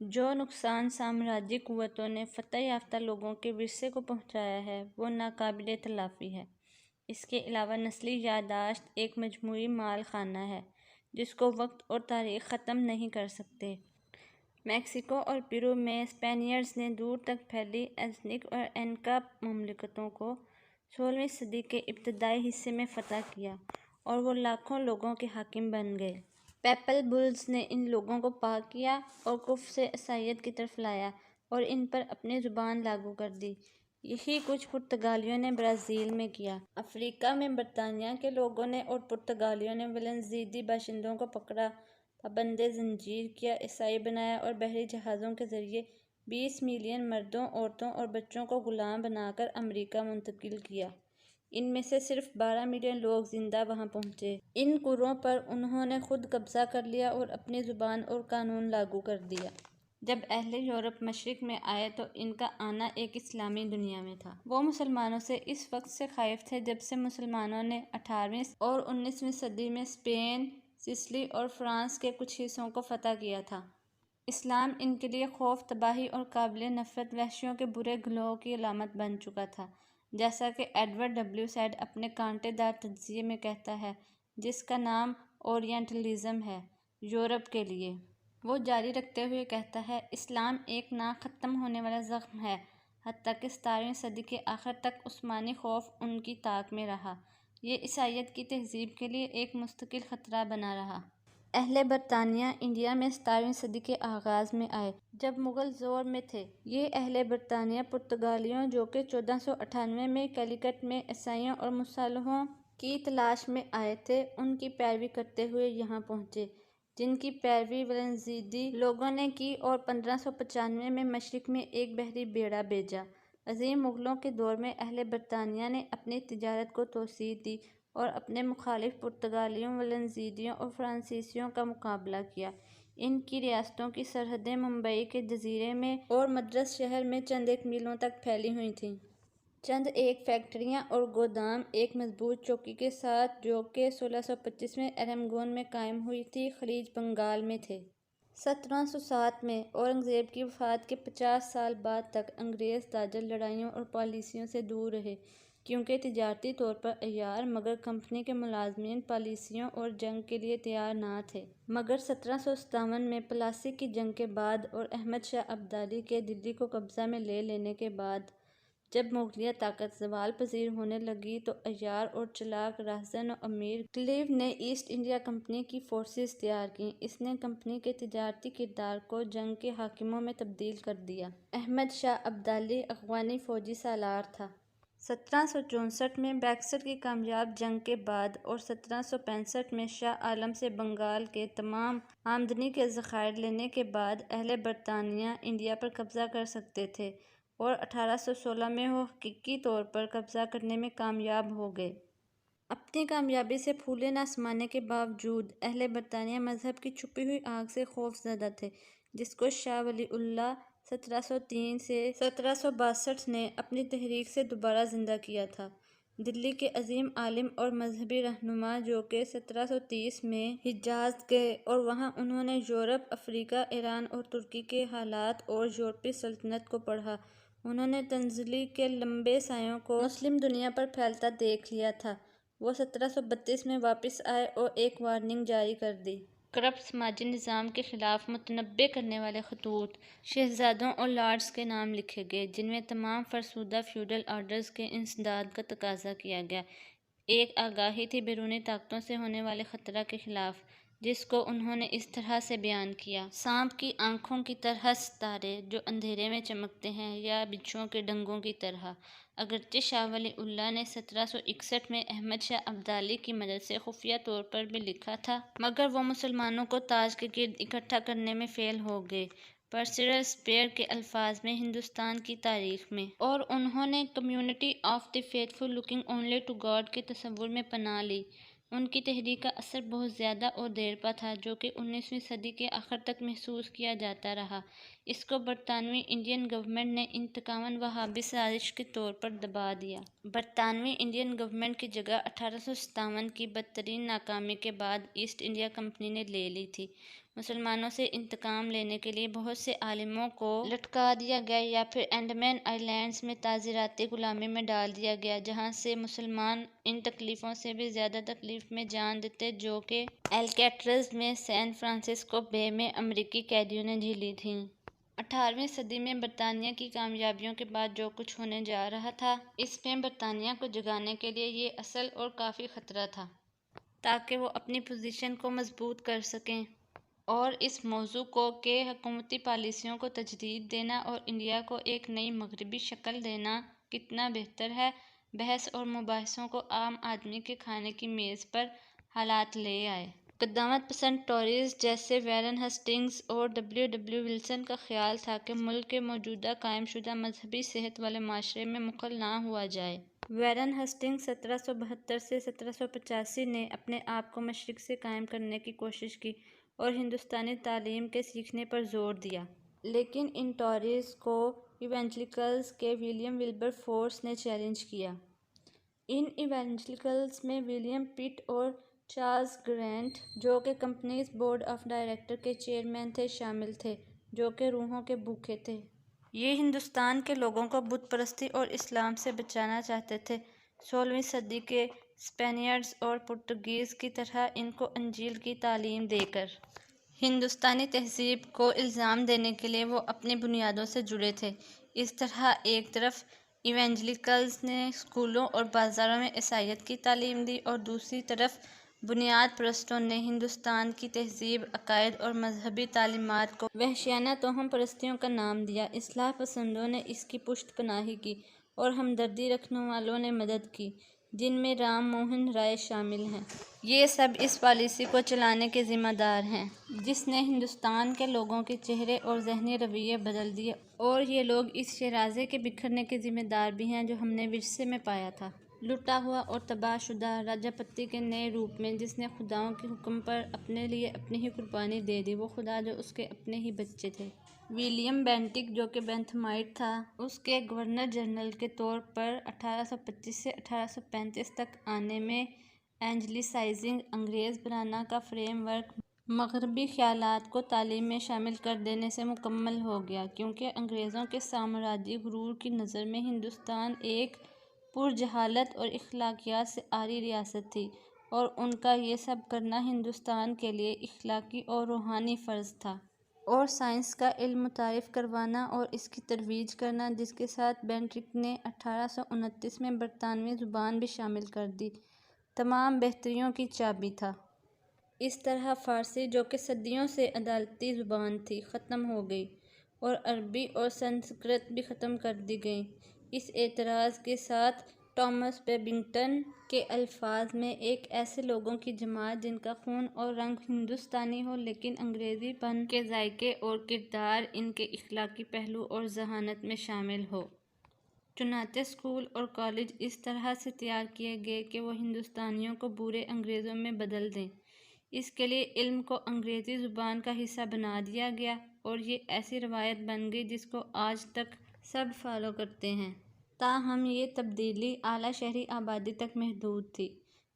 جو نقصان سامراجی قوتوں نے فتح یافتہ لوگوں کے ورثے کو پہنچایا ہے وہ ناقابل تلافی ہے۔ اس کے علاوہ نسلی یادداشت ایک مجموعی مال خانہ ہے جس کو وقت اور تاریخ ختم نہیں کر سکتے۔ میکسیکو اور پیرو میں اسپینیئرڈز نے دور تک پھیلی ایزتیک اور انکا مملکتوں کو 16ویں صدی کے ابتدائی حصے میں فتح کیا اور وہ لاکھوں لوگوں کے حاکم بن گئے۔ پیپل بلز نے ان لوگوں کو پاک کیا اور کفر سے عیسائیت کی طرف لایا اور ان پر اپنی زبان لاگو کر دی۔ یہی کچھ پرتگالیوں نے برازیل میں کیا۔ افریقہ میں برطانیہ کے لوگوں نے اور پرتگالیوں نے ولنزیدی باشندوں کو پکڑا، پابند زنجیر کیا، عیسائی بنایا اور بحری جہازوں کے ذریعے 20 ملین مردوں، عورتوں اور بچوں کو غلام بنا کر امریکہ منتقل کیا۔ ان میں سے صرف 12 ملین لوگ زندہ وہاں پہنچے۔ ان کروں پر انہوں نے خود قبضہ کر لیا اور اپنی زبان اور قانون لاگو کر دیا۔ جب اہل یورپ مشرق میں آئے تو ان کا آنا ایک اسلامی دنیا میں تھا۔ وہ مسلمانوں سے اس وقت سے خائف تھے جب سے مسلمانوں نے 18ویں اور 19ویں صدی میں اسپین، سسلی اور فرانس کے کچھ حصوں کو فتح کیا تھا۔ اسلام ان کے لیے خوف، تباہی اور قابل نفرت وحشیوں کے برے گروہ کی علامت بن چکا تھا، جیسا کہ ایڈورڈ ڈبلیو سیڈ اپنے کانٹے دار تجزیے میں کہتا ہے جس کا نام اورینٹلزم ہے، یورپ کے لیے۔ وہ جاری رکھتے ہوئے کہتا ہے، اسلام ایک نہ ختم ہونے والا زخم ہے، حتیٰ کہ 17ویں صدی کے آخر تک عثمانی خوف ان کی طاق میں رہا۔ یہ عیسائیت کی تہذیب کے لیے ایک مستقل خطرہ بنا رہا۔ اہل برطانیہ انڈیا میں 17ویں صدی کے آغاز میں آئے جب مغل زور میں تھے۔ یہ اہل برطانیہ پرتگالیوں جو کہ 1498 میں کیلیکٹ میں عیسائیوں اور مصالحوں کی تلاش میں آئے تھے ان کی پیروی کرتے ہوئے یہاں پہنچے، جن کی پیروی ولنزیدی لوگوں نے کی اور 1595 میں مشرق میں ایک بحری بیڑا بھیجا۔ عظیم مغلوں کے دور میں اہل برطانیہ نے اپنی تجارت کو توسیع دی اور اپنے مخالف پرتگالیوں، ولنزیدیوں اور فرانسیسیوں کا مقابلہ کیا۔ ان کی ریاستوں کی سرحدیں ممبئی کے جزیرے میں اور مدرس شہر میں چند ایک میلوں تک پھیلی ہوئی تھیں۔ چند ایک فیکٹریاں اور گودام ایک مضبوط چوکی کے ساتھ جو کہ 1625 میں ارمگون میں قائم ہوئی تھی، خلیج بنگال میں تھے۔ 1707 میں اورنگزیب کی وفات کے 50 سال بعد تک انگریز تاجر لڑائیوں اور پالیسیوں سے دور رہے کیونکہ تجارتی طور پر عیار مگر کمپنی کے ملازمین پالیسیوں اور جنگ کے لیے تیار نہ تھے۔ مگر 1757 میں پلاسی کی جنگ کے بعد اور احمد شاہ ابدالی کے دلی کو قبضہ میں لے لینے کے بعد جب مغلیہ طاقت زوال پذیر ہونے لگی تو عیار اور چلاک راہزن و امیر کلیو نے ایسٹ انڈیا کمپنی کی فورسز تیار کیں۔ اس نے کمپنی کے تجارتی کردار کو جنگ کے حاکموں میں تبدیل کر دیا۔ احمد شاہ ابدالی افغانی فوجی سالار تھا۔ 1764 میں بیکسر کی کامیاب جنگ کے بعد اور 1765 میں شاہ عالم سے بنگال کے تمام آمدنی کے ذخائر لینے کے بعد اہل برطانیہ انڈیا پر قبضہ کر سکتے تھے اور 1816 میں وہ حقیقی طور پر قبضہ کرنے میں کامیاب ہو گئے۔ اپنی کامیابی سے پھولے نہ سمانے کے باوجود اہل برطانیہ مذہب کی چھپی ہوئی آگ سے خوف زدہ تھے جس کو شاہ ولی اللہ 1703 سے 1762 نے اپنی تحریک سے دوبارہ زندہ کیا تھا۔ دلی کے عظیم عالم اور مذہبی رہنما جو کہ 1730 میں حجاز گئے اور وہاں انہوں نے یورپ، افریقہ، ایران اور ترکی کے حالات اور یورپی سلطنت کو پڑھا۔ انہوں نے تنزلی کے لمبے سایوں کو مسلم دنیا پر پھیلتا دیکھ لیا تھا۔ وہ 1732 میں واپس آئے اور ایک وارننگ جاری کر دی۔ کرپٹ سماجی نظام کے خلاف متنبع کرنے والے خطوط شہزادوں اور لارڈز کے نام لکھے گئے جن میں تمام فرسودہ فیوڈل آرڈرز کے انسداد کا تقاضا کیا گیا۔ ایک آگاہی تھی بیرونی طاقتوں سے ہونے والے خطرہ کے خلاف جس کو انہوں نے اس طرح سے بیان کیا: سانپ کی آنکھوں کی طرح ستارے جو اندھیرے میں چمکتے ہیں یا بچھوؤں کے ڈنگوں کی طرح۔ اگرچہ شاہ ولی اللہ نے 1761 میں احمد شاہ ابدالی کی مدد سے خفیہ طور پر بھی لکھا تھا مگر وہ مسلمانوں کو تاج کے گرد اکٹھا کرنے میں فیل ہو گئے، پرسرل اسپیئر کے الفاظ میں، ہندوستان کی تاریخ میں۔ اور انہوں نے community of the faithful looking only to God کے تصور میں پناہ لی۔ ان کی تحریک کا اثر بہت زیادہ اور دیر پا تھا، جو کہ 19ویں صدی کے آخر تک محسوس کیا جاتا رہا۔ اس کو برطانوی انڈین گورنمنٹ نے انتقاماً وہابی سازش کے طور پر دبا دیا۔ برطانوی انڈین گورنمنٹ کی جگہ 1857 کی بدترین ناکامی کے بعد ایسٹ انڈیا کمپنی نے لے لی تھی۔ مسلمانوں سے انتقام لینے کے لیے بہت سے عالموں کو لٹکا دیا گیا یا پھر انڈمان آئیلینڈز میں تعزیراتی غلامی میں ڈال دیا گیا، جہاں سے مسلمان ان تکلیفوں سے بھی زیادہ تکلیف میں جان دیتے جو کہ الکیٹرز میں سین فرانسسکو بے میں امریکی قیدیوں نے جھیلی تھیں۔ 18ویں صدی میں برطانیہ کی کامیابیوں کے بعد جو کچھ ہونے جا رہا تھا، اس میں برطانیہ کو جگانے کے لیے یہ اصل اور کافی خطرہ تھا تاکہ وہ اپنی پوزیشن کو مضبوط کر سکیں، اور اس موضوع کو کہ حکومتی پالیسیوں کو تجدید دینا اور انڈیا کو ایک نئی مغربی شکل دینا کتنا بہتر ہے، بحث اور مباحثوں کو عام آدمی کے کھانے کی میز پر حالات لے آئے۔ قدامت پسند ٹوریز جیسے وارن ہیسٹنگز اور W ولسن کا خیال تھا کہ ملک کے موجودہ قائم شدہ مذہبی صحت والے معاشرے میں مخل نہ ہوا جائے۔ وارن ہیسٹنگز 1772 سے 1785 نے اپنے آپ کو مشرق سے قائم کرنے کی کوشش کی اور ہندوستانی تعلیم کے سیکھنے پر زور دیا، لیکن ان ٹوریز کو ایونجیلیکلز کے ولیم ولبر فورس نے چیلنج کیا۔ ان ایونجیلیکلز میں ولیم پٹ اور چارلز گرینٹ، جو کہ کمپنیز بورڈ آف ڈائریکٹر کے چیئرمین تھے، شامل تھے، جو کہ روحوں کے بھوکے تھے۔ یہ ہندوستان کے لوگوں کو بت پرستی اور اسلام سے بچانا چاہتے تھے۔ 16ویں صدی کے اسپینیارڈز اور پرتگیز کی طرح ان کو انجیل کی تعلیم دے کر ہندوستانی تہذیب کو الزام دینے کے لیے وہ اپنی بنیادوں سے جڑے تھے۔ اس طرح ایک طرف ایونجیلیکلز نے اسکولوں اور بازاروں میں عیسائیت کی تعلیم دی اور دوسری طرف بنیاد پرستوں نے ہندوستان کی تہذیب، عقائد اور مذہبی تعلیمات کو وحشیانہ توہم پرستیوں کا نام دیا۔ اصلاح پسندوں نے اس کی پشت پناہی کی اور ہمدردی رکھنے والوں نے مدد کی، جن میں رام موہن رائے شامل ہیں۔ یہ سب اس پالیسی کو چلانے کے ذمہ دار ہیں جس نے ہندوستان کے لوگوں کے چہرے اور ذہنی رویے بدل دیے، اور یہ لوگ اس شیرازے کے بکھرنے کے ذمہ دار بھی ہیں جو ہم نے ورثے میں پایا تھا۔ لوٹا ہوا اور تباہ شدہ راجاپتی کے نئے روپ میں، جس نے خداؤں کے حکم پر اپنے لیے اپنی ہی قربانی دے دی، وہ خدا جو اس کے اپنے ہی بچے تھے۔ ولیم بینٹک، جو کہ بینتھمائٹ تھا، اس کے گورنر جنرل کے طور پر 1825 سے 1835 تک آنے میں اینجلیسائزنگ انگریز بنانا کا فریم ورک مغربی خیالات کو تعلیم میں شامل کر دینے سے مکمل ہو گیا، کیونکہ انگریزوں کے سامراجی غرور کی نظر میں ہندوستان ایک پرجہالت اور اخلاقیات سے عاری ریاست تھی، اور ان کا یہ سب کرنا ہندوستان کے لیے اخلاقی اور روحانی فرض تھا۔ اور سائنس کا علم متعارف کروانا اور اس کی ترویج کرنا، جس کے ساتھ بینٹک نے 1829 میں برطانوی زبان بھی شامل کر دی، تمام بہتریوں کی چابی تھا۔ اس طرح فارسی، جو کہ صدیوں سے عدالتی زبان تھی، ختم ہو گئی، اور عربی اور سنسکرت بھی ختم کر دی گئیں۔ اس اعتراض کے ساتھ ٹامس بیبنگٹن کے الفاظ میں، ایک ایسے لوگوں کی جماعت جن کا خون اور رنگ ہندوستانی ہو لیکن انگریزی پن کے ذائقے اور کردار ان کے اخلاقی پہلو اور ذہانت میں شامل ہو۔ چنانچہ اسکول اور کالج اس طرح سے تیار کیے گئے کہ وہ ہندوستانیوں کو برے انگریزوں میں بدل دیں۔ اس کے لیے علم کو انگریزی زبان کا حصہ بنا دیا گیا، اور یہ ایسی روایت بن گئی جس کو آج تک سب فالو کرتے ہیں۔ تاہم یہ تبدیلی اعلیٰ شہری آبادی تک محدود تھی۔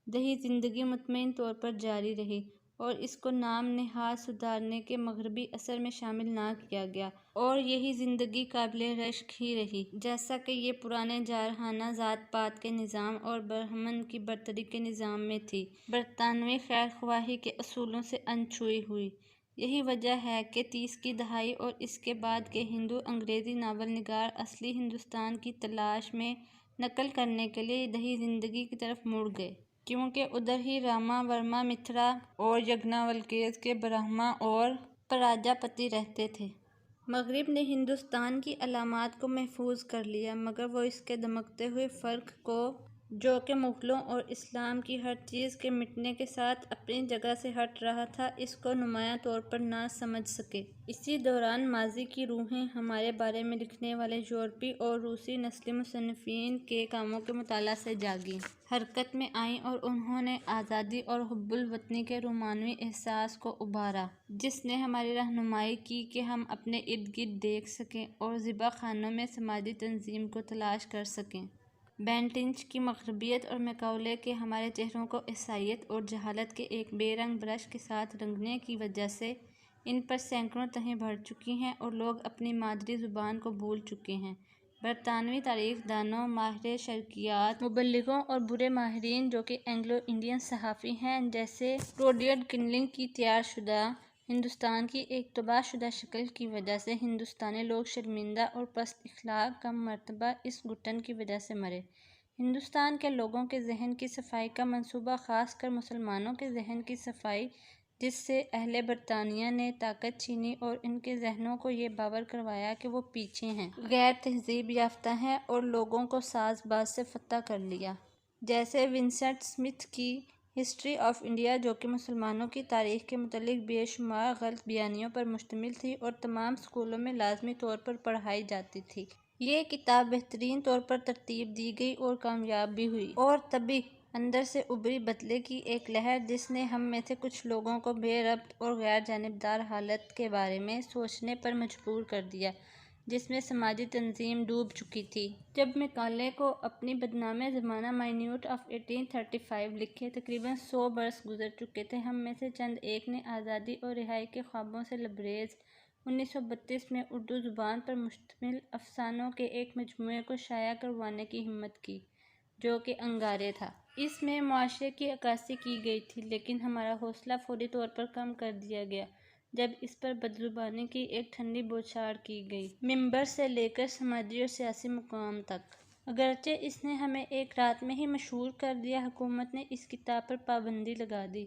دیہی زندگی مطمئن طور پر جاری رہی، اور اس کو نام نہاد سدھارنے کے مغربی اثر میں شامل نہ کیا گیا، اور یہی زندگی قابل رشک ہی رہی، جیسا کہ یہ پرانے جارحانہ ذات پات کے نظام اور برہمن کی برتری کے نظام میں تھی، برطانوی خیر خواہی کے اصولوں سے انچھوئی ہوئی۔ یہی وجہ ہے کہ 30 کی دہائی اور اس کے بعد کے ہندو انگریزی ناول نگار اصلی ہندوستان کی تلاش میں نقل کرنے کے لیے دیہی زندگی کی طرف مڑ گئے، کیونکہ ادھر ہی راما ورما مترا اور یگناولکیز کے برہما اور پراجاپتی رہتے تھے۔ مغرب نے ہندوستان کی علامات کو محفوظ کر لیا، مگر وہ اس کے دمکتے ہوئے فرق کو جو کہ مغلوں اور اسلام کی ہر چیز کے مٹنے کے ساتھ اپنی جگہ سے ہٹ رہا تھا، اس کو نمایاں طور پر نہ سمجھ سکے۔ اسی دوران ماضی کی روحیں ہمارے بارے میں لکھنے والے یورپی اور روسی نسلی مصنفین کے کاموں کے مطالعہ سے جاگیں، حرکت میں آئیں اور انہوں نے آزادی اور حب الوطنی کے رومانوی احساس کو ابھارا، جس نے ہماری رہنمائی کی کہ ہم اپنے ارد گرد دیکھ سکیں اور ذبح خانوں میں سماجی تنظیم کو تلاش کر سکیں۔ بینٹنچ کی مغربیت اور میکاولے کے ہمارے چہروں کو عیسائیت اور جہالت کے ایک بے رنگ برش کے ساتھ رنگنے کی وجہ سے ان پر سینکڑوں تہیں بھر چکی ہیں اور لوگ اپنی مادری زبان کو بھول چکے ہیں۔ برطانوی تاریخ دانوں، ماہر شرقیات، مبلغوں اور برے ماہرین جو کہ اینگلو انڈین صحافی ہیں، جیسے روڈیارڈ کنلنگ کی تیار شدہ ہندوستان کی ایک تباہ شدہ شکل کی وجہ سے ہندوستانی لوگ شرمندہ اور پست اخلاق، کم مرتبہ اس گھٹن کی وجہ سے مرے۔ ہندوستان کے لوگوں کے ذہن کی صفائی کا منصوبہ، خاص کر مسلمانوں کے ذہن کی صفائی، جس سے اہل برطانیہ نے طاقت چھینی اور ان کے ذہنوں کو یہ باور کروایا کہ وہ پیچھے ہیں، غیر تہذیب یافتہ ہیں اور لوگوں کو ساز باز سے فتح کر لیا۔ جیسے ونسنٹ اسمتھ کی ہسٹری آف انڈیا، جو کہ مسلمانوں کی تاریخ کے متعلق بے شمار غلط بیانیوں پر مشتمل تھی اور تمام اسکولوں میں لازمی طور پر پڑھائی جاتی تھی۔ یہ کتاب بہترین طور پر ترتیب دی گئی اور کامیاب بھی ہوئی، اور تبھی اندر سے ابھری بدلے کی ایک لہر جس نے ہم میں سے کچھ لوگوں کو بے ربط اور غیر جانبدار حالت کے بارے میں سوچنے پر مجبور کر دیا، جس میں سماجی تنظیم ڈوب چکی تھی۔ جب میکالے کو اپنی بدنام زمانہ مائنیوٹ آف 1835 لکھے تقریباً 100 برس گزر چکے تھے، ہم میں سے چند ایک نے آزادی اور رہائی کے خوابوں سے لبریز 1932 میں اردو زبان پر مشتمل افسانوں کے ایک مجموعے کو شائع کروانے کی ہمت کی، جو کہ انگارے تھا۔ اس میں معاشرے کی عکاسی کی گئی تھی، لیکن ہمارا حوصلہ فوری طور پر کم کر دیا گیا جب اس پر بدزبانی کی ایک ٹھنڈی بوچھاڑ کی گئی، ممبر سے لے کر سماجی اور سیاسی مقام تک۔ اگرچہ اس نے ہمیں ایک رات میں ہی مشہور کر دیا، حکومت نے اس کتاب پر پابندی لگا دی،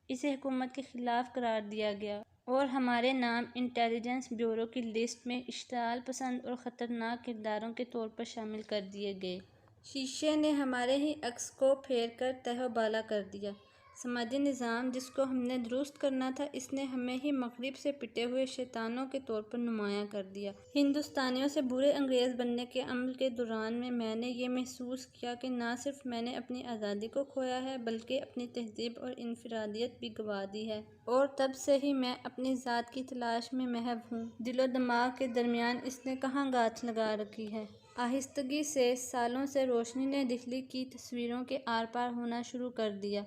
اسے حکومت کے خلاف قرار دیا گیا اور ہمارے نام انٹیلیجنس بیورو کی لسٹ میں اشتعال پسند اور خطرناک کرداروں کے طور پر شامل کر دیے گئے۔ شیشے نے ہمارے ہی عکس کو پھیر کر تہہ و بالا کر دیا۔ سماجی نظام جس کو ہم نے درست کرنا تھا، اس نے ہمیں ہی مغرب سے پٹے ہوئے شیطانوں کے طور پر نمایاں کر دیا۔ ہندوستانیوں سے برے انگریز بننے کے عمل کے دوران میں نے یہ محسوس کیا کہ نہ صرف میں نے اپنی آزادی کو کھویا ہے، بلکہ اپنی تہذیب اور انفرادیت بھی گنوا دی ہے، اور تب سے ہی میں اپنی ذات کی تلاش میں محو ہوں۔ دل و دماغ کے درمیان اس نے کہاں گاچھ لگا رکھی ہے۔ آہستگی سے سالوں سے روشنی نے دہلی کی تصویروں کے آر پار ہونا شروع کر دیا،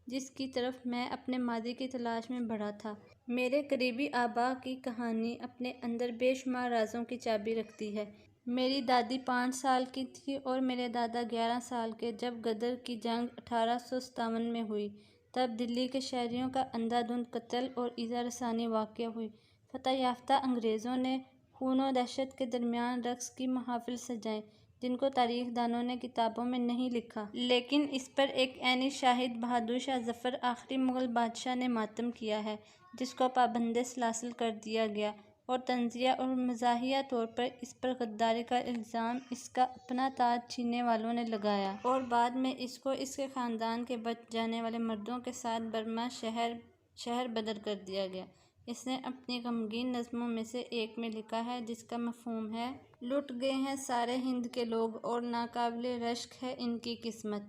جس کی طرف میں اپنے ماضی کی تلاش میں بڑھا تھا۔ میرے قریبی آباء کی کہانی اپنے اندر بے شمار رازوں کی چابی رکھتی ہے۔ میری دادی 5 سال کی تھی اور میرے دادا 11 سال کے جب غدر کی جنگ 1857 میں ہوئی۔ تب دلی کے شہریوں کا اندھا دھند قتل اور ایذا رسانی واقع ہوئی۔ فتح یافتہ انگریزوں نے خون و دہشت کے درمیان رقص کی محافل سجائیں، جن کو تاریخ دانوں نے کتابوں میں نہیں لکھا، لیکن اس پر ایک عینی شاہد بہادر شاہ ظفر آخری مغل بادشاہ نے ماتم کیا ہے، جس کو پابند سلاسل کر دیا گیا اور طنزیہ اور مزاحیہ طور پر اس پر غداری کا الزام اس کا اپنا تاج چھیننے والوں نے لگایا، اور بعد میں اس کو اس کے خاندان کے بچ جانے والے مردوں کے ساتھ برما شہر بدر کر دیا گیا۔ اس نے اپنی غمگین نظموں میں سے ایک میں لکھا ہے، جس کا مفہوم ہے: لٹ گئے ہیں سارے ہند کے لوگ اور ناقابل رشک ہے ان کی قسمت۔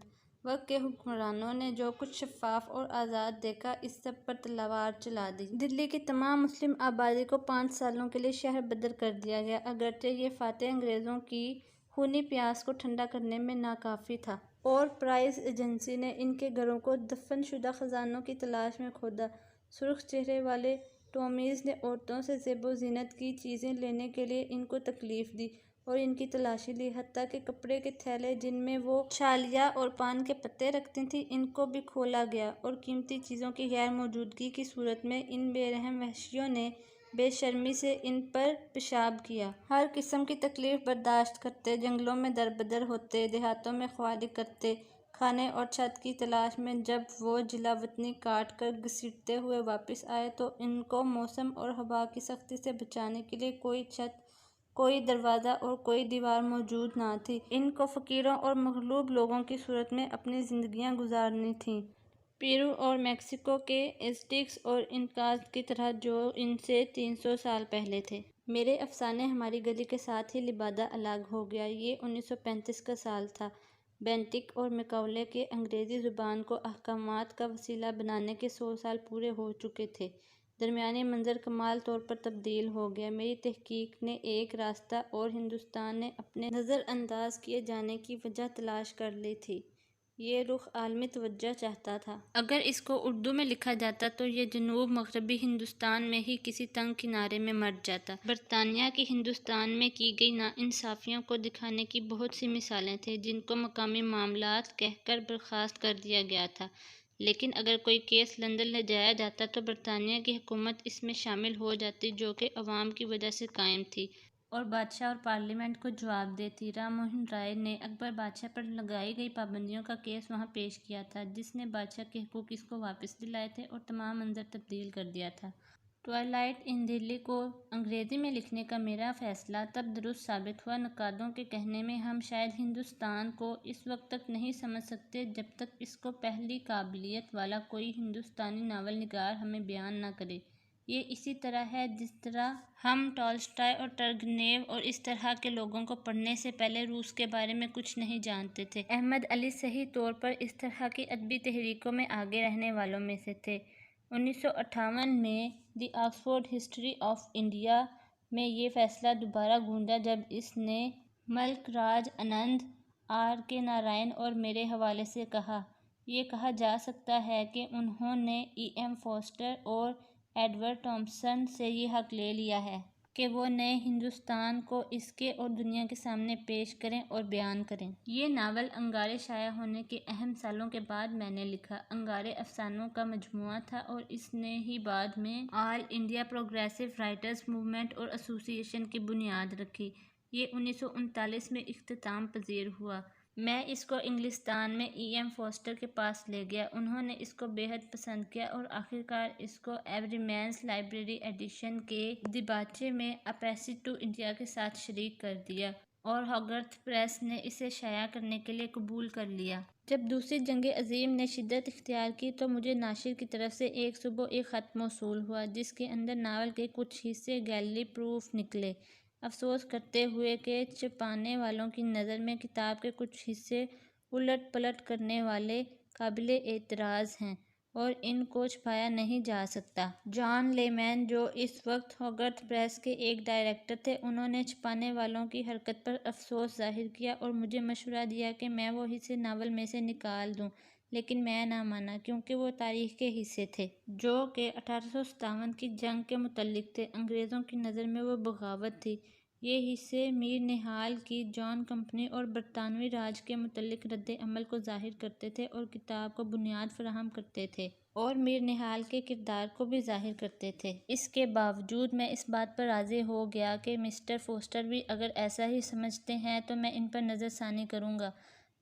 وقت کے حکمرانوں نے جو کچھ شفاف اور آزاد دیکھا، اس سب پر تلوار چلا دی۔ دلی کی تمام مسلم آبادی کو 5 سالوں کے لیے شہر بدر کر دیا گیا، اگرچہ یہ فاتح انگریزوں کی خونی پیاس کو ٹھنڈا کرنے میں ناکافی تھا، اور پرائس ایجنسی نے ان کے گھروں کو دفن شدہ خزانوں کی تلاش میں کھودا۔ سرخ چہرے والے ٹامیز نے عورتوں سے زیب و زینت کی چیزیں لینے کے لیے ان کو تکلیف دی اور ان کی تلاشی لی، حتیٰ کہ کپڑے کے تھیلے جن میں وہ چھالیاں اور پان کے پتے رکھتی تھیں، ان کو بھی کھولا گیا، اور قیمتی چیزوں کی غیر موجودگی کی صورت میں ان بے رحم وحشیوں نے بے شرمی سے ان پر پیشاب کیا۔ ہر قسم کی تکلیف برداشت کرتے، جنگلوں میں دربدر ہوتے، دیہاتوں میں خواری کرتے، کھانے اور چھت کی تلاش میں جب وہ جلا وطنی کاٹ کر گھسیٹتے ہوئے واپس آئے، تو ان کو موسم اور ہوا کی سختی سے بچانے کے لیے کوئی چھت، کوئی دروازہ اور کوئی دیوار موجود نہ تھی۔ ان کو فقیروں اور مغلوب لوگوں کی صورت میں اپنی زندگیاں گزارنی تھیں، پیرو اور میکسیکو کے ایزٹیکس اور انکاز کی طرح جو ان سے 300 سال پہلے تھے۔ میرے افسانے ہماری گلی کے ساتھ ہی لبادہ الگ ہو گیا۔ یہ 1935 کا سال تھا۔ بینٹک اور میکاولے کے انگریزی زبان کو احکامات کا وسیلہ بنانے کے 100 سال پورے ہو چکے تھے۔ درمیانی منظر کمال طور پر تبدیل ہو گیا۔ میری تحقیق نے ایک راستہ اور ہندوستان نے اپنے نظر انداز کیے جانے کی وجہ تلاش کر لی تھی۔ یہ رخ عالمی توجہ چاہتا تھا۔ اگر اس کو اردو میں لکھا جاتا تو یہ جنوب مغربی ہندوستان میں ہی کسی تنگ کنارے میں مر جاتا۔ برطانیہ کی ہندوستان میں کی گئی ناانصافیوں کو دکھانے کی بہت سی مثالیں تھیں جن کو مقامی معاملات کہہ کر برخاست کر دیا گیا تھا، لیکن اگر کوئی کیس لندن لے جایا جاتا تو برطانیہ کی حکومت اس میں شامل ہو جاتی، جو کہ عوام کی وجہ سے قائم تھی، اور بادشاہ اور پارلیمنٹ کو جواب دیتی۔ رام موہن رائے نے اکبر بادشاہ پر لگائی گئی پابندیوں کا کیس وہاں پیش کیا تھا، جس نے بادشاہ کے حقوق اس کو واپس دلائے تھے اور تمام منظر تبدیل کر دیا تھا۔ ٹوائلائٹ ان دہلی کو انگریزی میں لکھنے کا میرا فیصلہ تب درست ثابت ہوا۔ نقادوں کے کہنے میں ہم شاید ہندوستان کو اس وقت تک نہیں سمجھ سکتے جب تک اس کو پہلی قابلیت والا کوئی ہندوستانی ناول نگار ہمیں بیان نہ کرے۔ یہ اسی طرح ہے جس طرح ہم ٹالسٹائے اور ٹرگنیو اور اس طرح کے لوگوں کو پڑھنے سے پہلے روس کے بارے میں کچھ نہیں جانتے تھے۔ احمد علی صحیح طور پر اس طرح کی ادبی تحریکوں میں آگے رہنے والوں میں سے تھے۔ 1958 میں دی آکسفورڈ ہسٹری آف انڈیا میں یہ فیصلہ دوبارہ گونجا جب اس نے ملک راج آنند، آر کے نارائن اور میرے حوالے سے کہا، یہ کہا جا سکتا ہے کہ انہوں نے ای ایم فوسٹر اور ایڈورڈ تھامسن سے یہ حق لے لیا ہے کہ وہ نئے ہندوستان کو اس کے اور دنیا کے سامنے پیش کریں اور بیان کریں۔ یہ ناول انگارے شائع ہونے کے اہم سالوں کے بعد میں نے لکھا۔ انگارے افسانوں کا مجموعہ تھا اور اس نے ہی بعد میں آل انڈیا پروگریسو رائٹرز موومنٹ اور ایسوسی ایشن کی بنیاد رکھی۔ یہ 1939 میں اختتام پذیر ہوا۔ میں اس کو انگلستان میں ای ایم فوسٹر کے پاس لے گیا۔ انہوں نے اس کو بے حد پسند کیا اور آخرکار اس کو ایوری مینس لائبریری ایڈیشن کے دیباچے میں اے پیسیج ٹو انڈیا کے ساتھ شریک کر دیا اور ہوگرتھ پریس نے اسے شائع کرنے کے لیے قبول کر لیا۔ جب دوسری جنگ عظیم نے شدت اختیار کی تو مجھے ناشر کی طرف سے ایک صبح ایک خط موصول ہوا جس کے اندر ناول کے کچھ حصے گیلری پروف نکلے۔ افسوس کرتے ہوئے کہ چھپانے والوں کی نظر میں کتاب کے کچھ حصے الٹ پلٹ کرنے والے، قابل اعتراض ہیں اور ان کو چھپایا نہیں جا سکتا۔ جان لیمین جو اس وقت ہوگرتھ پریس کے ایک ڈائریکٹر تھے، انہوں نے چھپانے والوں کی حرکت پر افسوس ظاہر کیا اور مجھے مشورہ دیا کہ میں وہ حصے ناول میں سے نکال دوں، لیکن میں نہ مانا کیونکہ وہ تاریخ کے حصے تھے جو کہ 1857 کی جنگ کے متعلق تھے۔ انگریزوں کی نظر میں وہ بغاوت تھی۔ یہ حصے میر نہال کی جان کمپنی اور برطانوی راج کے متعلق رد عمل کو ظاہر کرتے تھے اور کتاب کو بنیاد فراہم کرتے تھے اور میر نہال کے کردار کو بھی ظاہر کرتے تھے۔ اس کے باوجود میں اس بات پر راضی ہو گیا کہ مسٹر فوسٹر بھی اگر ایسا ہی سمجھتے ہیں تو میں ان پر نظر ثانی کروں گا۔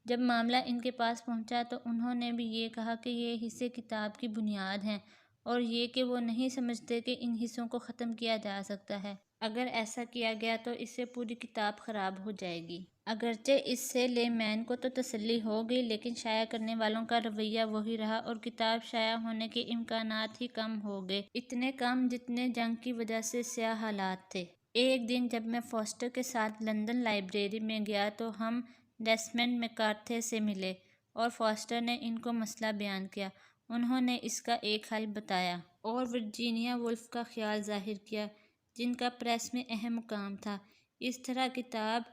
جب معاملہ ان کے پاس پہنچا تو انہوں نے بھی یہ کہا کہ یہ حصے کتاب کی بنیاد ہیں اور یہ کہ وہ نہیں سمجھتے کہ ان حصوں کو ختم کیا جا سکتا ہے۔ اگر ایسا کیا گیا تو اس سے پوری کتاب خراب ہو جائے گی۔ اگرچہ اس سے لیمین کو تو تسلی ہو گئی، لیکن شائع کرنے والوں کا رویہ وہی رہا اور کتاب شائع ہونے کے امکانات ہی کم ہو گئے، اتنے کم جتنے جنگ کی وجہ سے سیاہ حالات تھے۔ ایک دن جب میں فوسٹر کے ساتھ لندن لائبریری میں گیا تو ہم ڈیسمنڈ میکارتھے سے ملے اور فوسٹر نے ان کو مسئلہ بیان کیا۔ انہوں نے اس کا ایک حل بتایا اور ورجینیا وولف کا خیال ظاہر کیا جن کا پریس میں اہم مقام تھا۔ اس طرح کتاب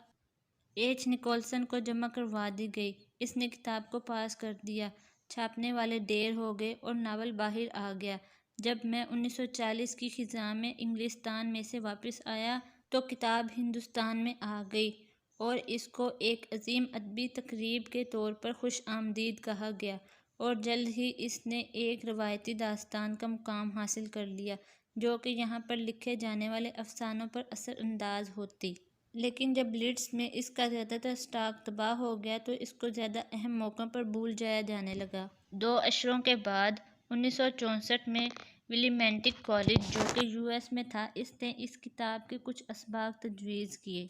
ایچ نکولسن کو جمع کروا دی گئی۔ اس نے کتاب کو پاس کر دیا، چھاپنے والے ڈھیر ہو گئے اور ناول باہر آ گیا۔ جب میں 1940 کی خزاں میں انگلستان میں سے واپس آیا تو کتاب ہندوستان میں آ گئی اور اس کو ایک عظیم ادبی تقریب کے طور پر خوش آمدید کہا گیا اور جلد ہی اس نے ایک روایتی داستان کا مقام حاصل کر لیا جو کہ یہاں پر لکھے جانے والے افسانوں پر اثر انداز ہوتی۔ لیکن جب لیڈز میں اس کا زیادہ تر سٹاک تباہ ہو گیا تو اس کو زیادہ اہم موقعوں پر بھول جایا جانے لگا۔ 2 عشروں کے بعد 1964 میں ولیمنٹک کالج جو کہ US میں تھا، اس نے اس کتاب کے کچھ اسباق تجویز کیے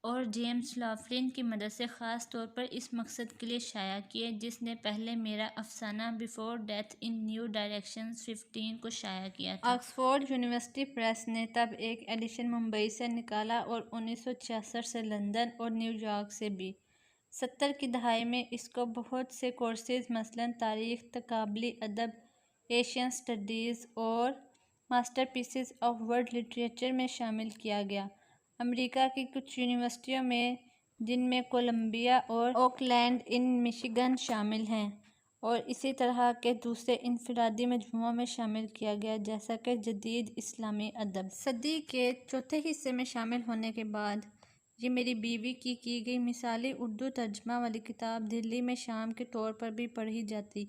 اور جیمز لافلن کی مدد سے خاص طور پر اس مقصد کے لیے شائع کیے، جس نے پہلے میرا افسانہ before death in new directions 15 کو شائع کیا تھا۔ آکسفورڈ یونیورسٹی پریس نے تب ایک ایڈیشن ممبئی سے نکالا اور 1966 سے لندن اور نیو یارک سے بھی۔ 70 کی دہائی میں اس کو بہت سے کورسز مثلاً تاریخ، تقابلی ادب، ایشین اسٹڈیز اور master pieces of world literature میں شامل کیا گیا۔ امریکہ کی کچھ یونیورسٹیوں میں، جن میں کولمبیا اور اوکلینڈ ان مشیگن شامل ہیں، اور اسی طرح کے دوسرے انفرادی مجموعوں میں شامل کیا گیا، جیسا کہ جدید اسلامی ادب۔ صدی کے چوتھے حصے میں شامل ہونے کے بعد، یہ میری بیوی کی گئی مثالی اردو ترجمہ والی کتاب دہلی میں شام کے طور پر بھی پڑھی جاتی،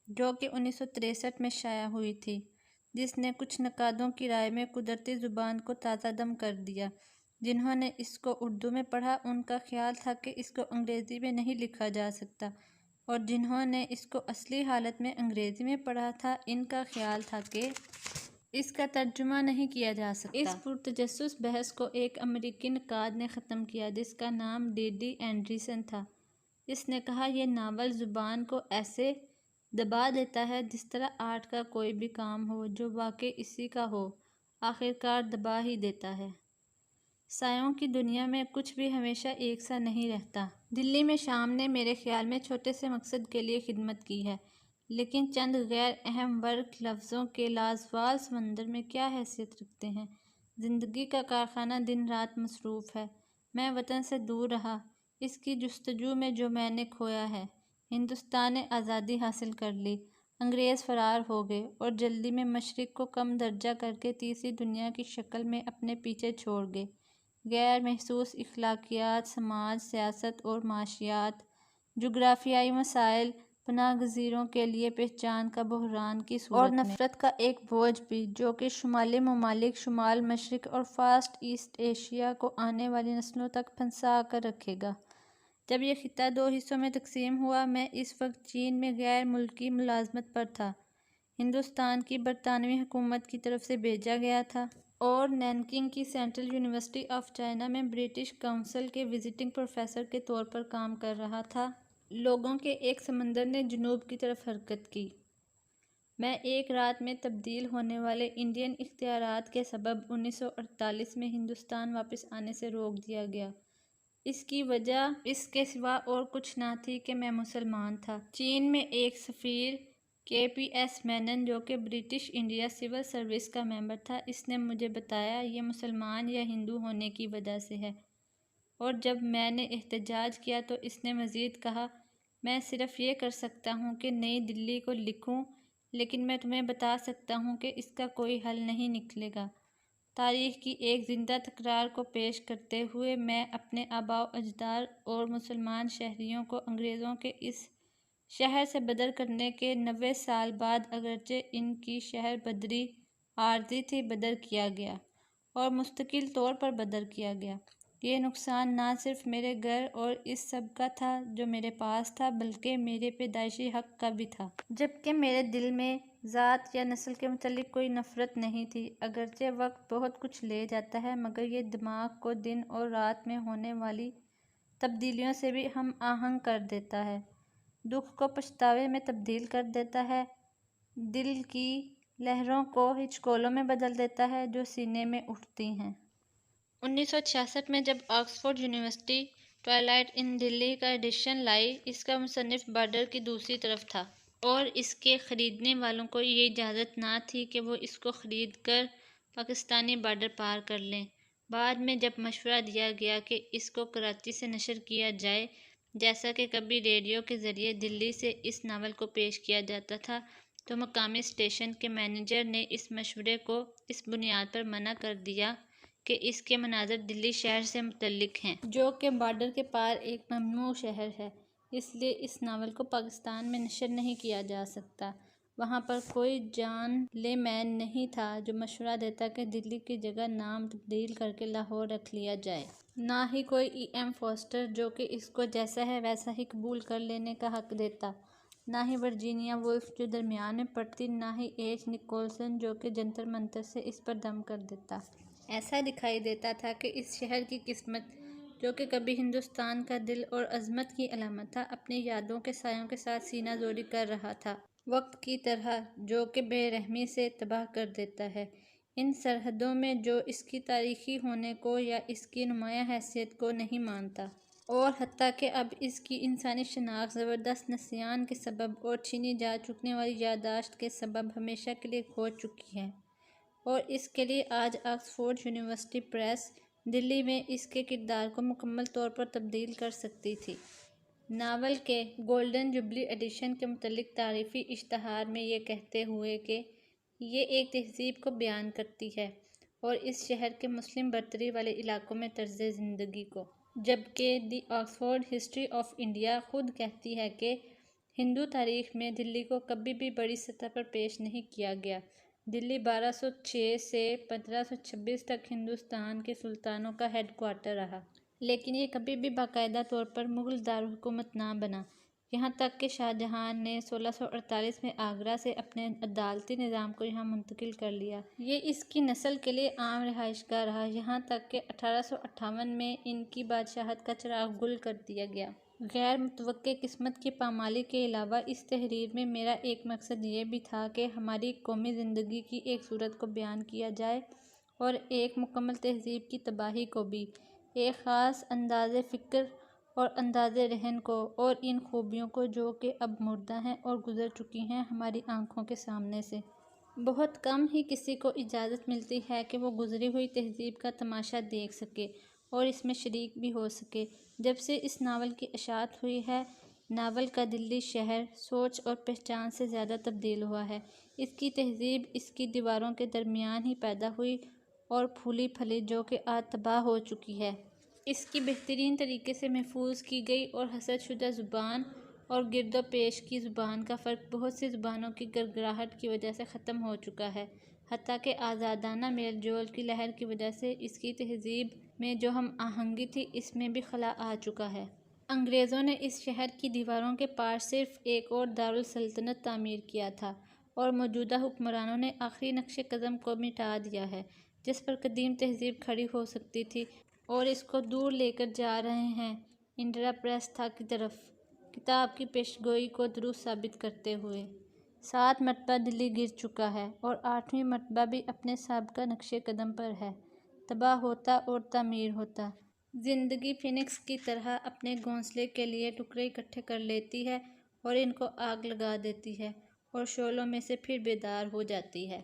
جو کہ 1963 میں شائع ہوئی تھی، جس نے کچھ نقادوں کی رائے میں قدرتی زبان کو تازہ دم کر دیا۔ جنہوں نے اس کو اردو میں پڑھا، ان کا خیال تھا کہ اس کو انگریزی میں نہیں لکھا جا سکتا، اور جنہوں نے اس کو اصلی حالت میں انگریزی میں پڑھا تھا، ان کا خیال تھا کہ اس کا ترجمہ نہیں کیا جا سکتا۔ اس پرتجسس بحث کو ایک امریکی نقاد نے ختم کیا جس کا نام ڈیڈی اینڈرسن تھا۔ اس نے کہا، یہ ناول زبان کو ایسے دبا دیتا ہے جس طرح آرٹ کا کوئی بھی کام ہو جو واقعی اسی کا ہو، آخرکار دبا ہی دیتا ہے۔ سایوں کی دنیا میں کچھ بھی ہمیشہ ایک سا نہیں رہتا۔ دہلی میں شام نے میرے خیال میں چھوٹے سے مقصد کے لیے خدمت کی ہے، لیکن چند غیر اہم ورق لفظوں کے لازوال سمندر میں کیا حیثیت رکھتے ہیں۔ زندگی کا کارخانہ دن رات مصروف ہے۔ میں وطن سے دور رہا، اس کی جستجو میں جو میں نے کھویا ہے۔ ہندوستان نے آزادی حاصل کر لی، انگریز فرار ہو گئے، اور جلدی میں مشرق کو کم درجہ کر کے تیسری دنیا کی شکل میں اپنے پیچھے چھوڑ گئے۔ غیر محسوس اخلاقیات، سماج، سیاست اور معاشیات، جغرافیائی مسائل، پناہ گزینوں کے لیے پہچان کا بحران کی صورت میں، اور نفرت کا ایک بوجھ بھی، جو کہ شمالی ممالک، شمال مشرق اور فاسٹ ایسٹ ایشیا کو آنے والی نسلوں تک پھنسا کر رکھے گا۔ جب یہ خطہ دو حصوں میں تقسیم ہوا، میں اس وقت چین میں غیر ملکی ملازمت پر تھا۔ ہندوستان کی برطانوی حکومت کی طرف سے بھیجا گیا تھا، اور نینکنگ کی سینٹرل یونیورسٹی آف چائنا میں برٹش کونسل کے وزٹنگ پروفیسر کے طور پر کام کر رہا تھا۔ لوگوں کے ایک سمندر نے جنوب کی طرف حرکت کی۔ میں ایک رات میں تبدیل ہونے والے انڈین اختیارات کے سبب 1948 میں ہندوستان واپس آنے سے روک دیا گیا۔ اس کی وجہ اس کے سوا اور کچھ نہ تھی کہ میں مسلمان تھا۔ چین میں ایک سفیر، KPS مینن، جو کہ برٹش انڈیا سول سروس کا ممبر تھا، اس نے مجھے بتایا، یہ مسلمان یا ہندو ہونے کی وجہ سے ہے۔ اور جب میں نے احتجاج کیا تو اس نے مزید کہا، میں صرف یہ کر سکتا ہوں کہ نئی دہلی کو لکھوں، لیکن میں تمہیں بتا سکتا ہوں کہ اس کا کوئی حل نہیں نکلے گا۔ تاریخ کی ایک زندہ تکرار کو پیش کرتے ہوئے، میں اپنے آباء و اجداد اور مسلمان شہریوں کو انگریزوں کے اس شہر سے بدر کرنے کے 90 سال بعد، اگرچہ ان کی شہر بدری عارضی تھی، بدر کیا گیا، اور مستقل طور پر بدر کیا گیا۔ یہ نقصان نہ صرف میرے گھر اور اس سب کا تھا جو میرے پاس تھا، بلکہ میرے پیدائشی حق کا بھی تھا۔ جبکہ میرے دل میں ذات یا نسل کے متعلق کوئی نفرت نہیں تھی۔ اگرچہ وقت بہت کچھ لے جاتا ہے، مگر یہ دماغ کو دن اور رات میں ہونے والی تبدیلیوں سے بھی ہم آہنگ کر دیتا ہے، دکھ کو پچھتاوے میں تبدیل کر دیتا ہے، دل کی لہروں کو ہچکولوں میں بدل دیتا ہے جو سینے میں اٹھتی ہیں۔ 1966 میں جب آکسفورڈ یونیورسٹی ٹوائلائٹ ان دہلی کا ایڈیشن لائی، اس کا مصنف بارڈر کی دوسری طرف تھا، اور اس کے خریدنے والوں کو یہ اجازت نہ تھی کہ وہ اس کو خرید کر پاکستانی بارڈر پار کر لیں۔ بعد میں جب مشورہ دیا گیا کہ اس کو کراچی سے نشر کیا جائے، جیسا کہ کبھی ریڈیو کے ذریعے دہلی سے اس ناول کو پیش کیا جاتا تھا، تو مقامی اسٹیشن کے مینیجر نے اس مشورے کو اس بنیاد پر منع کر دیا کہ اس کے مناظر دہلی شہر سے متعلق ہیں، جو کہ بارڈر کے پار ایک ممنوع شہر ہے، اس لیے اس ناول کو پاکستان میں نشر نہیں کیا جا سکتا۔ وہاں پر کوئی جان لے مین نہیں تھا جو مشورہ دیتا کہ دہلی کی جگہ نام تبدیل کر کے لاہور رکھ لیا جائے، نہ ہی کوئی فوسٹر جو کہ اس کو جیسا ہے ویسا ہی قبول کر لینے کا حق دیتا۔ نہ ہی ورجینیا وولف جو درمیان میں پڑتی، نہ ہی ایچ نکولسن جو کہ جنتر منتر سے اس پر دم کر دیتا۔ ایسا دکھائی دیتا تھا کہ اس شہر کی قسمت، جو کہ کبھی ہندوستان کا دل اور عظمت کی علامت تھا، اپنی یادوں کے سایوں کے ساتھ سینہ زوری کر رہا تھا، وقت کی طرح جو کہ بے رحمی سے تباہ کر دیتا ہے ان سرحدوں میں جو اس کی تاریخی ہونے کو یا اس کی نمایاں حیثیت کو نہیں مانتا، اور حتیٰ کہ اب اس کی انسانی شناخت زبردست نسیان کے سبب اور چھینی جا چکنے والی یادداشت کے سبب ہمیشہ کے لیے کھو چکی ہے، اور اس کے لیے آج آکسفورڈ یونیورسٹی پریس دلی میں اس کے کردار کو مکمل طور پر تبدیل کر سکتی تھی۔ ناول کے گولڈن جوبلی ایڈیشن کے متعلق تعریفی اشتہار میں یہ کہتے ہوئے کہ یہ ایک تہذیب کو بیان کرتی ہے اور اس شہر کے مسلم برتری والے علاقوں میں طرز زندگی کو، جبکہ دی آکسفورڈ ہسٹری آف انڈیا خود کہتی ہے کہ ہندو تاریخ میں دلی کو کبھی بھی بڑی سطح پر پیش نہیں کیا گیا۔ دلی 1206 سے 1526 تک ہندوستان کے سلطانوں کا ہیڈ کوارٹر رہا، لیکن یہ کبھی بھی باقاعدہ طور پر مغل دارالحکومت نہ بنا، یہاں تک کہ شاہ جہاں نے 1648 میں آگرہ سے اپنے عدالتی نظام کو یہاں منتقل کر لیا۔ یہ اس کی نسل کے لیے عام رہائش گاہ رہا، یہاں تک کہ 1858 میں ان کی بادشاہت کا چراغ گل کر دیا گیا۔ غیر متوقع قسمت کی پامالی کے علاوہ اس تحریر میں میرا ایک مقصد یہ بھی تھا کہ ہماری قومی زندگی کی ایک صورت کو بیان کیا جائے اور ایک مکمل تہذیب کی تباہی کو بھی، ایک خاص انداز فکر اور انداز رہن کو، اور ان خوبیوں کو جو کہ اب مردہ ہیں اور گزر چکی ہیں ہماری آنکھوں کے سامنے سے۔ بہت کم ہی کسی کو اجازت ملتی ہے کہ وہ گزری ہوئی تہذیب کا تماشا دیکھ سکے اور اس میں شریک بھی ہو سکے۔ جب سے اس ناول کی اشاعت ہوئی ہے، ناول کا دلی شہر سوچ اور پہچان سے زیادہ تبدیل ہوا ہے۔ اس کی تہذیب اس کی دیواروں کے درمیان ہی پیدا ہوئی اور پھولی پھلی جو کہ آج تباہ ہو چکی ہے۔ اس کی بہترین طریقے سے محفوظ کی گئی اور حسد شدہ زبان اور گرد و پیش کی زبان کا فرق بہت سی زبانوں کی گڑگڑاہٹ کی وجہ سے ختم ہو چکا ہے، حتیٰ کہ آزادانہ میل جول کی لہر کی وجہ سے اس کی تہذیب میں جو ہم آہنگی تھی اس میں بھی خلا آ چکا ہے۔ انگریزوں نے اس شہر کی دیواروں کے پار صرف ایک اور دارالسلطنت تعمیر کیا تھا، اور موجودہ حکمرانوں نے آخری نقش قدم کو مٹا دیا ہے جس پر قدیم تہذیب کھڑی ہو سکتی تھی، اور اس کو دور لے کر جا رہے ہیں انڈرا-پرستھا کی طرف، کتاب کی پیشگوئی کو درست ثابت کرتے ہوئے۔ 7 مرتبہ دلی گر چکا ہے اور 8ویں مرتبہ بھی اپنے سابقہ نقش قدم پر ہے، تباہ ہوتا اور تعمیر ہوتا۔ زندگی فینکس کی طرح اپنے گھونسلے کے لیے ٹکڑے اکٹھے کر لیتی ہے اور ان کو آگ لگا دیتی ہے اور شعلوں میں سے پھر بیدار ہو جاتی ہے۔